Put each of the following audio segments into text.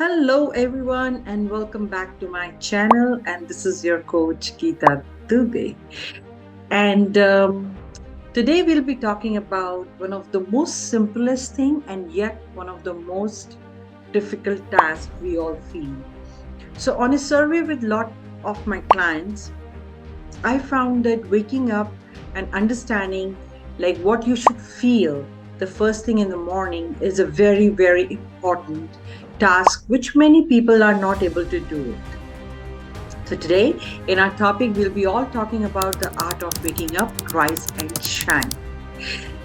Hello, everyone, and welcome back to my channel. And this is your coach, Geeta Dubey. And today we'll be talking about one of the most simplest thing and yet one of the most difficult tasks we all feel. So, on a survey with lot of my clients, I found that waking up and understanding like what you should feel the first thing in the morning is a very, very important task which many people are not able to do it. So today in our topic we'll be all talking about the art of waking up, rise and shine.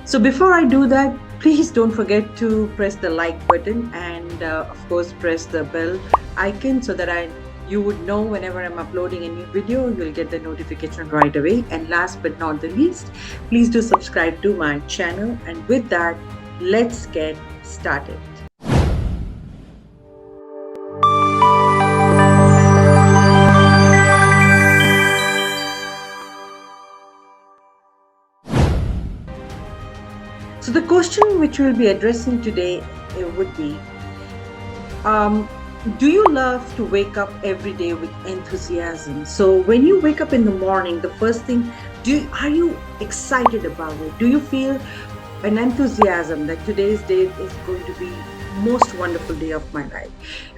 So before I do that, please don't forget to press the like button and of course press the bell icon so that I you would know whenever I'm uploading a new video, you'll get the notification right away. And last but not the least, please do subscribe to my channel. And with that, let's get started. So the question which we'll be addressing today would be, um, do you love to wake up every day with enthusiasm? So when you wake up in the morning, the first thing, are you excited about it? Do you feel an enthusiasm that today's day is going to be most wonderful day of my life?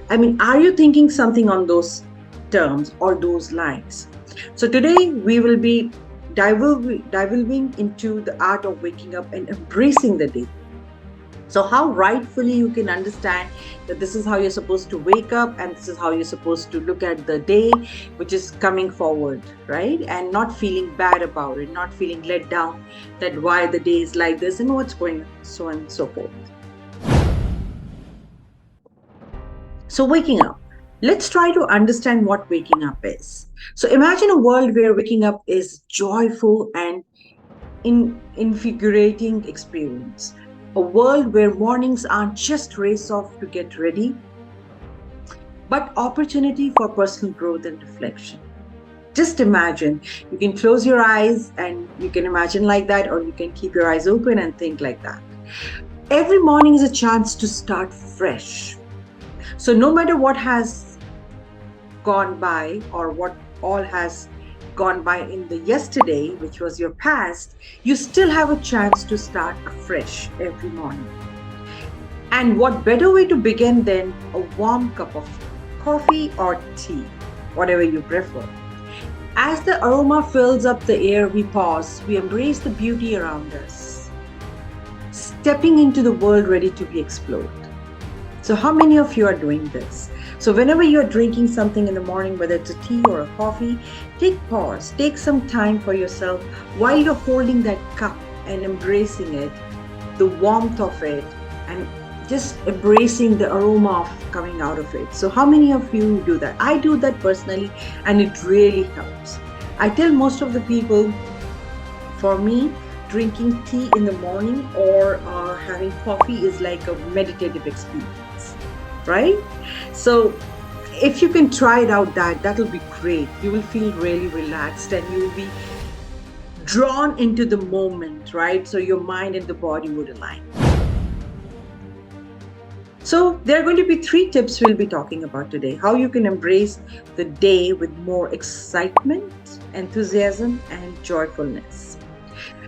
I mean, are you thinking something on those terms or those lines? So today we will be diving into the art of waking up and embracing the day. So how rightfully you can understand that this is how you're supposed to wake up and this is how you're supposed to look at the day which is coming forward, right? And not feeling bad about it, not feeling let down that why the day is like this and what's going on, so on and so forth. So waking up. Let's try to understand what waking up is. So imagine a world where waking up is joyful and invigorating experience. A world where mornings aren't just race off to get ready, but opportunity for personal growth and reflection. Just imagine, you can close your eyes and you can imagine like that, or you can keep your eyes open and think like that. Every morning is a chance to start fresh. So no matter what has gone by or what all has gone by in the yesterday, which was your past, you still have a chance to start afresh every morning. And what better way to begin than a warm cup of coffee or tea, whatever you prefer. As the aroma fills up the air, we pause, we embrace the beauty around us, stepping into the world ready to be explored. So how many of you are doing this? So whenever you're drinking something in the morning, whether it's a tea or a coffee, take pause, take some time for yourself while you're holding that cup and embracing it, the warmth of it, and just embracing the aroma of coming out of it. So how many of you do that? I do that personally and it really helps. I tell most of the people, for me, drinking tea in the morning or having coffee is like a meditative experience, right? So if you can try it out, that'll be great. You will feel really relaxed and you will be drawn into the moment, right? So your mind and the body would align. So there are going to be 3 tips we'll be talking about today. How you can embrace the day with more excitement, enthusiasm, and joyfulness.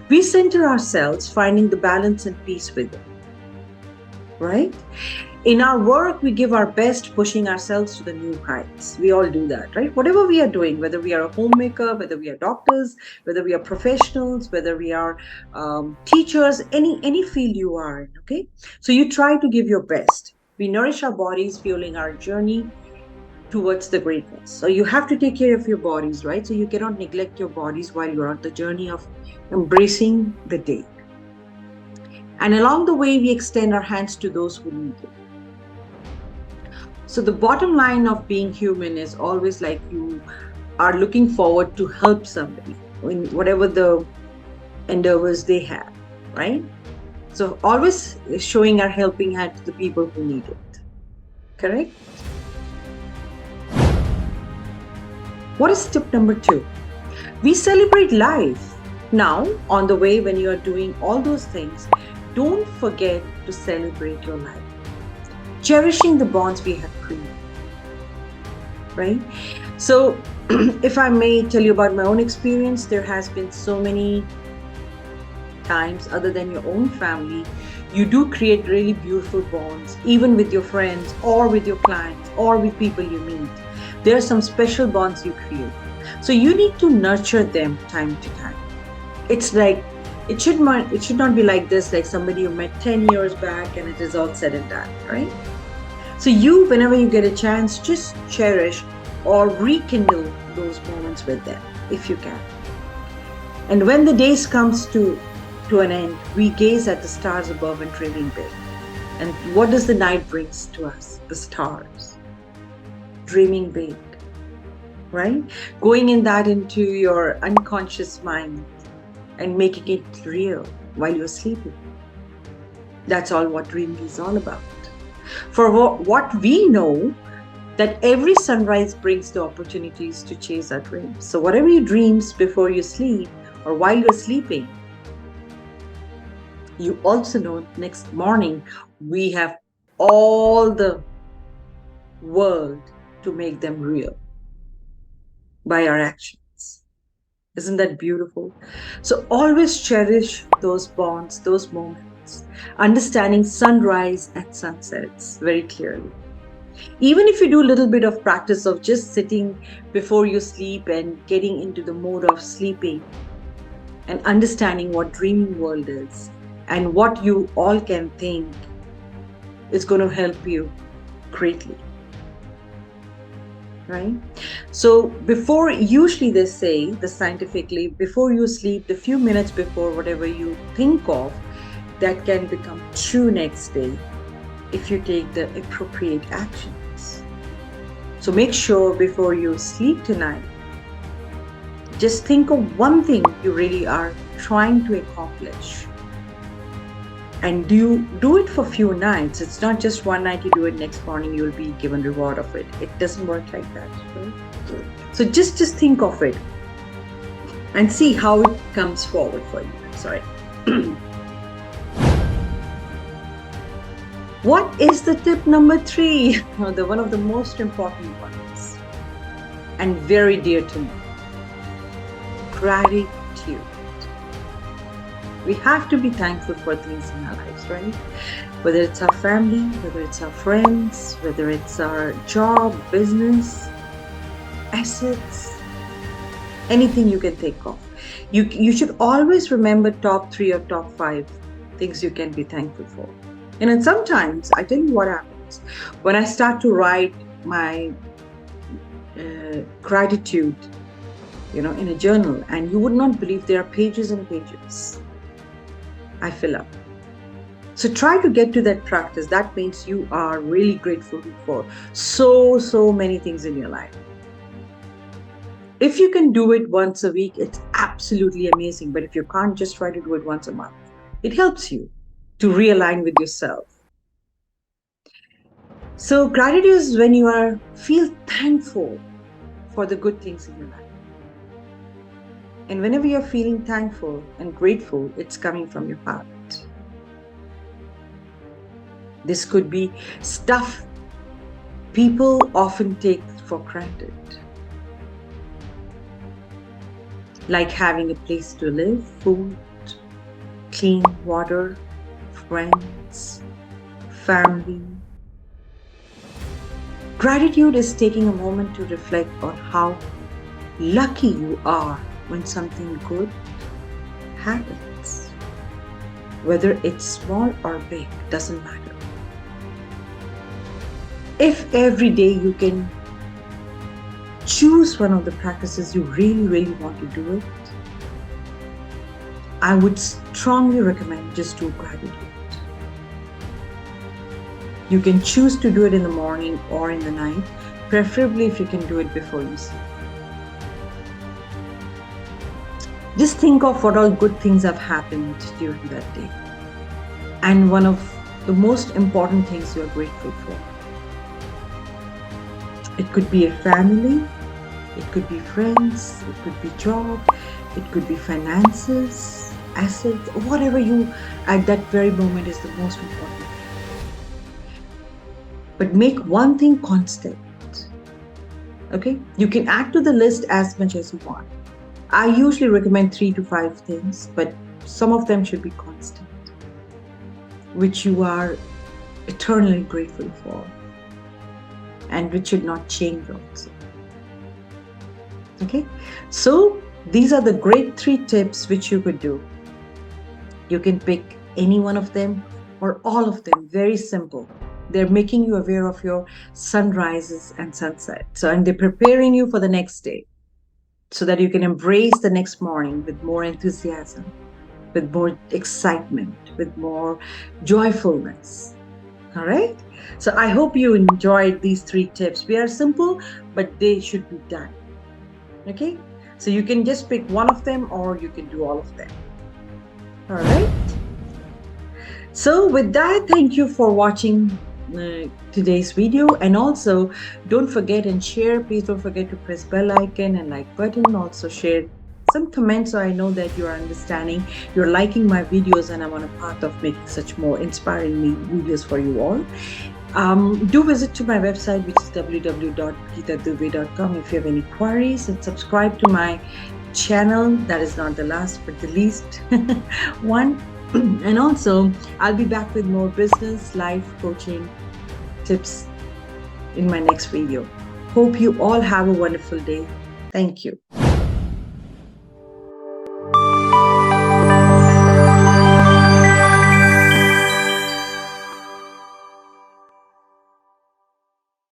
We center ourselves, finding the balance and peace within, right? In our work, we give our best, pushing ourselves to the new heights. We all do that, right? Whatever we are doing, whether we are a homemaker, whether we are doctors, whether we are professionals, whether we are teachers, any field you are in, okay? So you try to give your best. We nourish our bodies, fueling our journey towards the greatness. So you have to take care of your bodies, right? So you cannot neglect your bodies while you're on the journey of embracing the day. And along the way, we extend our hands to those who need it. So the bottom line of being human is always like you are looking forward to help somebody in whatever the endeavors they have, right? So always showing our helping hand to the people who need it. Correct? What is tip number 2? We celebrate life. Now, on the way, when you are doing all those things, don't forget to celebrate your life. cherishing the bonds we have created, right? So, if I may tell you about my own experience, there has been so many times other than your own family, you do create really beautiful bonds, even with your friends or with your clients or with people you meet. There are some special bonds you create. So you need to nurture them time to time. It's like it should not be like this, like somebody you met 10 years back and it is all said and done, right? So you, whenever you get a chance, just cherish or rekindle those moments with them if you can. And when the days comes to an end, we gaze at the stars above and dreaming big. And what does the night brings to us? The stars. Dreaming big, right? Going in that into your unconscious mind and making it real while you're sleeping. That's all what dreaming is all about. For what we know, that every sunrise brings the opportunities to chase our dreams. So whatever you dreams before you sleep or while you're sleeping, you also know next morning we have all the world to make them real by our actions. Isn't that beautiful? So always cherish those bonds, those moments, understanding sunrise and sunsets very clearly. Even if you do a little bit of practice of just sitting before you sleep and getting into the mode of sleeping and understanding what dreaming world is and what you all can think, is going to help you greatly, right? So before, usually they say, the scientifically, before you sleep, the few minutes before, whatever you think of, that can become true next day if you take the appropriate actions. So make sure before you sleep tonight, just think of one thing you really are trying to accomplish. And do it for a few nights. It's not just one night you do it, next morning you'll be given reward of it. It doesn't work like that, right? So just think of it and see how it comes forward for you. Sorry. What is the tip number 3? The one of the most important ones and very dear to me. Gratitude. We have to be thankful for things in our lives, right? Whether it's our family, whether it's our friends, whether it's our job, business, assets, anything you can think of. You should always remember top 3 or top 5 things you can be thankful for. And then sometimes, I tell you what happens. When I start to write my gratitude, in a journal, and you would not believe there are pages and pages I fill up. So try to get to that practice. That means you are really grateful for so many things in your life. If you can do it once a week, it's absolutely amazing. But if you can't, just try to do it once a month. It helps you to realign with yourself. So gratitude is when you feel thankful for the good things in your life. And whenever you're feeling thankful and grateful, it's coming from your heart. This could be stuff people often take for granted, like having a place to live, food, clean water, friends, family. Gratitude is taking a moment to reflect on how lucky you are when something good happens. Whether it's small or big, doesn't matter. If every day you can choose one of the practices you really want to do it, I would strongly recommend just do gratitude. You can choose to do it in the morning or in the night, preferably if you can do it before you sleep. Just think of what all good things have happened during that day. And one of the most important things you are grateful for. It could be a family, it could be friends, it could be job, it could be finances, assets, whatever you at that very moment is the most important. but make one thing constant. Okay, you can add to the list as much as you want. I usually recommend 3 to 5 things, but some of them should be constant, which you are eternally grateful for, and which should not change also. Okay, so these are the great 3 tips which you could do. You can pick any one of them or all of them, very simple. They're making you aware of your sunrises and sunsets. So, and they're preparing you for the next day so that you can embrace the next morning with more enthusiasm, with more excitement, with more joyfulness. All right. So I hope you enjoyed these 3 tips. We are simple, but they should be done. Okay. So you can just pick one of them or you can do all of them. All right. So with that, thank you for watching today's video, and also don't forget and share. Please don't forget to press bell icon and like button. Also share some comments so I know that you are understanding, you're liking my videos, and I'm on a path of making such more inspiring videos for you all. Do visit to my website, which is www.geetadubey.com, if you have any queries, and subscribe to my channel. That is not the last but the least one. And also I'll be back with more business life coaching tips in my next video. Hope you all have a wonderful day. Thank you.